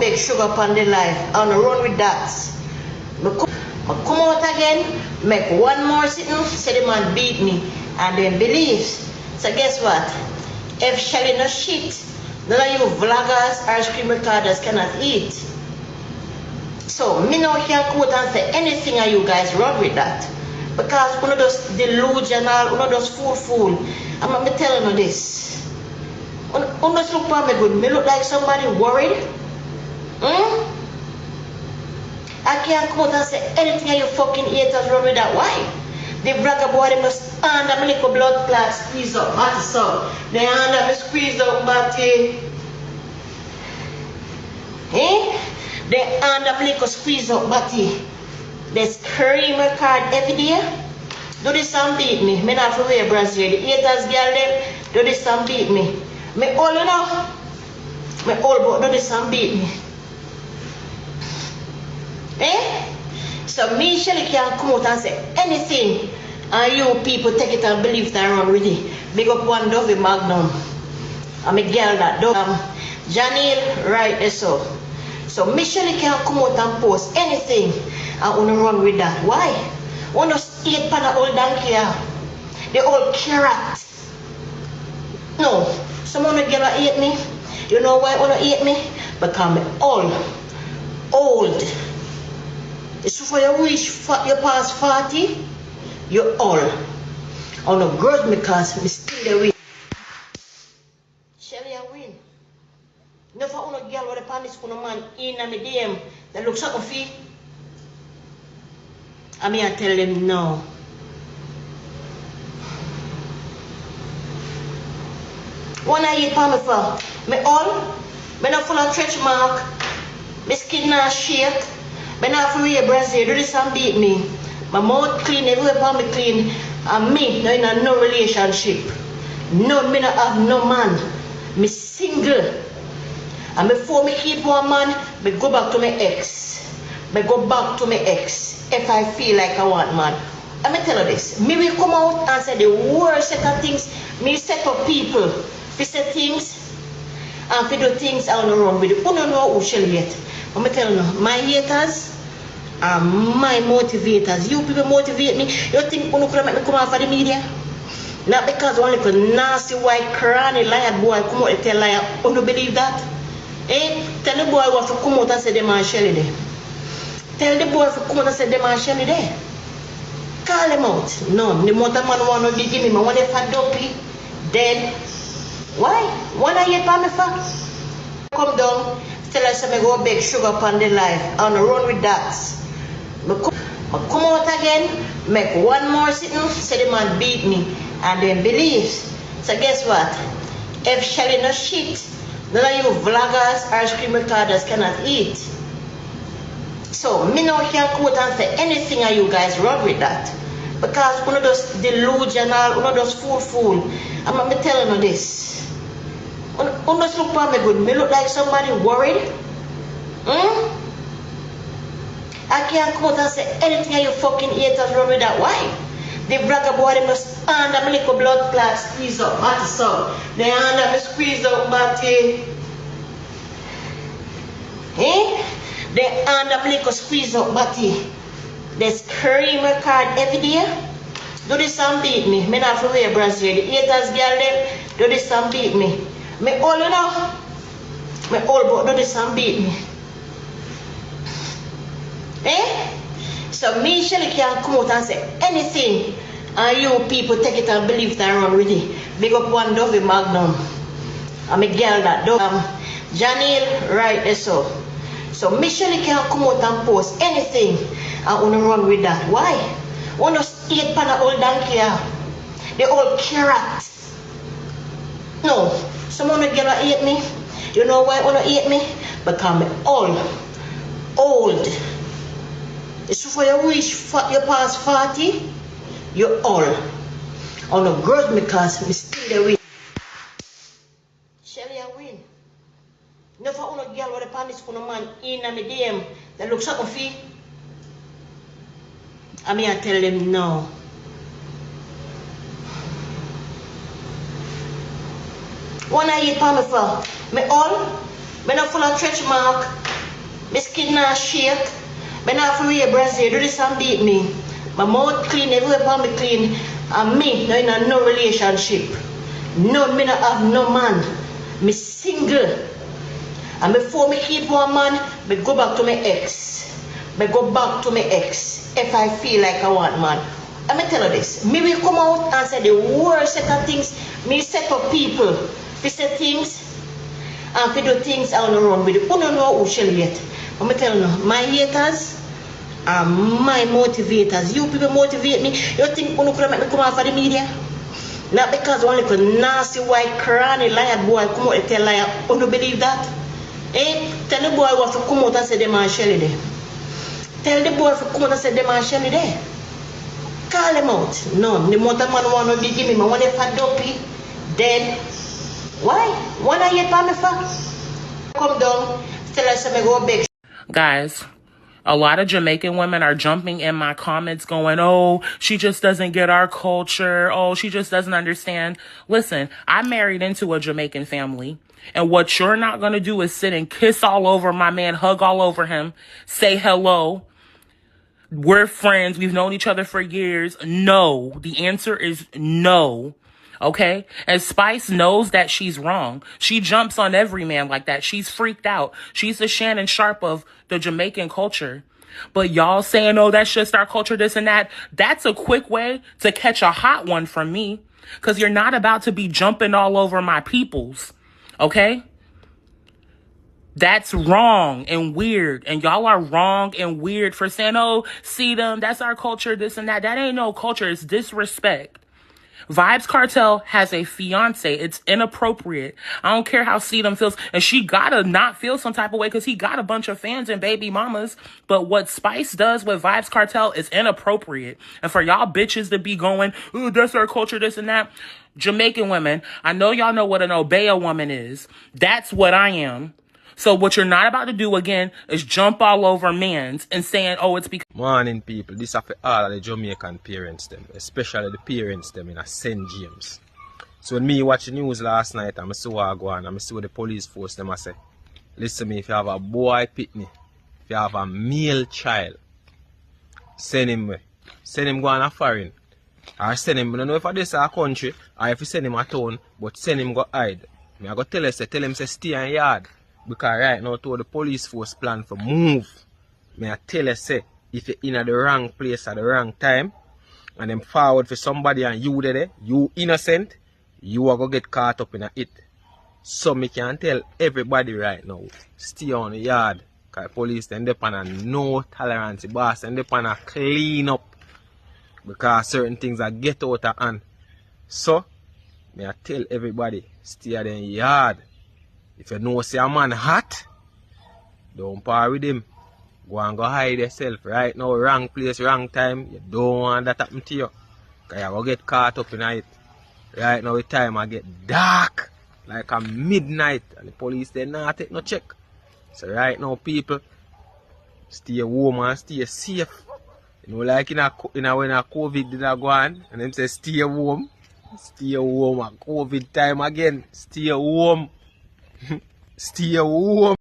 big sugar upon the life. I wanna run with that. I come out again, make one more sitting, say the man beat me, and then believe. So guess what? If Shelly no shit, none of you vloggers or screen recorders cannot eat. So me now can quote and say anything and you guys run with that. Because one of those delusional, one of those fool. I'm me telling you this. One just look for me good. Me look like somebody worried. I can't come out and say anything and you fucking haters run with that. Why? The bragger boy they must under me little blood clot squeeze up body so. They under me squeeze up body. They under me little squeeze up body. They scream my card every day. Do this and beat me. Me not for wear Brazil. The haters girl them do this and beat me. Me all you know. Me all but do this and beat me. So me Shelly can come out and say anything and you people take it and believe that I run with it. Big up one Dovey Magnum. I'm a girl that do Janelle right there so. So me Shelly can come out and post anything and wanna run with that. Why? Wanna eat pan a old donkey. The old carrot. No. Someone girl that eat me. You know why wanna eat me? Because I'm old. It's for your wish you pass 40, you're all. On a grudge because we still win. Shelly I win. Never on a girl with a panic for a man in a DM that looks up for you. I mean I tell them no. When I eat palm for me all, me not full of stretch mark, my skin not shake. But now for me, Brazil, do this and beat me. My mouth clean, everywhere upon me clean. And me, no in a no relationship. No, me not have no man. Me single. And before me keep one man, me go back to my ex. Me go back to my ex. If I feel like I want man. Let me tell you this. Me will come out and say the worst set of things. Me set up people. We say things. And we do things I want to run with. You don't know who shall yet. I'm telling you, my haters are my motivators. You people motivate me. You think you could make me come out for the media? Not because one little nasty white cranny liar boy come out and tell liar. You don't believe that? Tell the boy what to come out and say them and Shelly there. Tell the boy to come out and say them and Shelly there. Call them out. No, the mother man want to give me. I want to fat dopey. Dead. Why? When I hate for me for? Come down. Tell us I go big sugar upon the life. I wanna run with that. I come out again, make one more sitting, say the man beat me, and then believe. So guess what? If Shelly no shit, none of you vloggers or screen recorders cannot eat. So me now can quote and say anything and you guys run with that. Because one of those delusional, one of those fool. I'm telling you this. One just look for me good. Me look like somebody worried. I can't come out and say anything and you fucking haters run with that. Why? The bragger boy they must under me little blood clot squeeze up body so. They under me squeeze up body. They under me little squeeze up body. They scream my card every day. Do this and beat me. Me not for wear Brazil. The haters girl them do this and beat me. Me all you know. Me all but do this and beat me. So me Shelly can come out and say anything and you people take it and believe that I run with it. Big up one Dovey Magnum. I'm a girl that do Janelle right there so. So me Shelly can come out and post anything and wanna run with that. Why? Wanna eat pan a old donkey. The old carrot. No. Someone girl that eat me. You know why wanna eat me? Because I'm old. It's for your wish you pass 40, you're all. On a grudge because we still win. Shelly I win. Never on a girl with a panic for a man in a DM that looks up for you. I mean I tell them no. When I eat palm for me all, me not full of stretch mark, My skin not shake. I not for wear brazier, do this and beat me. My mouth clean, everywhere upon me clean. And me, no in no relationship. No, me not have no man. Me single. And before me keep one man, me go back to my ex. Me go back to my ex if I feel like I want man. Let me tell you this. Me will come out and say the worst set of things. Me set up people. We say things and we do things I don't run with it. Unu know who shall yet. Let me tell you now, my haters are my motivators. You people motivate me. You think Unu could make me come out for the media? Not because one little nasty white cranny liar boy come out and tell liar. Unu believe that? Eh? Tell the boy what to come out and say them and Shelly there. Tell the boy to come out and say them and Shelly there. Call him out. No, the motor man want to be give me. I want to fat dopey. Then, why? What are you for me for? Come down, tell us I go beg. Guys, a lot of Jamaican women are jumping in my comments going, oh, she just doesn't get our culture. Oh, she just doesn't understand. Listen, I married into a Jamaican family. And what you're not going to do is sit and kiss all over my man, hug all over him, say hello. We're friends. We've known each other for years. No. The answer is no. Okay? And Spice knows that she's wrong. She jumps on every man like that. She's freaked out. She's the Shannon Sharp of the Jamaican culture. But y'all saying, oh, that's just our culture, this and that. That's a quick way to catch a hot one from me. Because you're not about to be jumping all over my peoples. Okay? That's wrong and weird. And y'all are wrong and weird for saying, oh, see them, that's our culture, this and that. That ain't no culture. It's disrespect. Vybz Kartel has a fiance. It's inappropriate. I don't care how Sedum feels. And she gotta not feel some type of way because he got a bunch of fans and baby mamas. But what Spice does with Vybz Kartel is inappropriate. And for y'all bitches to be going, ooh, that's our culture, this and that. Jamaican women, I know y'all know what an Obeah woman is. That's what I am. So what you're not about to do again is jump all over mans and saying, oh, it's because... Morning, people. This is for all of the Jamaican parents, them, especially the parents them in a St. James. So when me watch the news last night, I saw what go on, I saw the police force them, I say, listen me, if you have a boy pitney, if you have a male child, send him away. Send him go on a foreign. Or send him, I don't know if this is a country, or if you send him a town, but send him go hide. I go tell him, say stay in yard. Because right now, to the police force plan for move, I tell you, say, if you're in the wrong place at the wrong time, and them forward for somebody and you there, you innocent, you are going to get caught up in it. So me can tell everybody right now, stay on the yard. Because police then depend on no tolerance, boss, and depend on clean up. Because certain things are get out of hand. So, I tell everybody, stay in the yard. If you know say a man hot, don't par with him. Go and go hide yourself. Right now, wrong place, wrong time. You don't want that happen to you. Because you will get caught up in it. Right now, the time I get dark. Like a midnight. And the police, they not take no check. So right now, people, stay warm and stay safe. You know, like when a COVID did go on, and them say stay warm. Stay warm at COVID time again. Stay warm. Stay warm.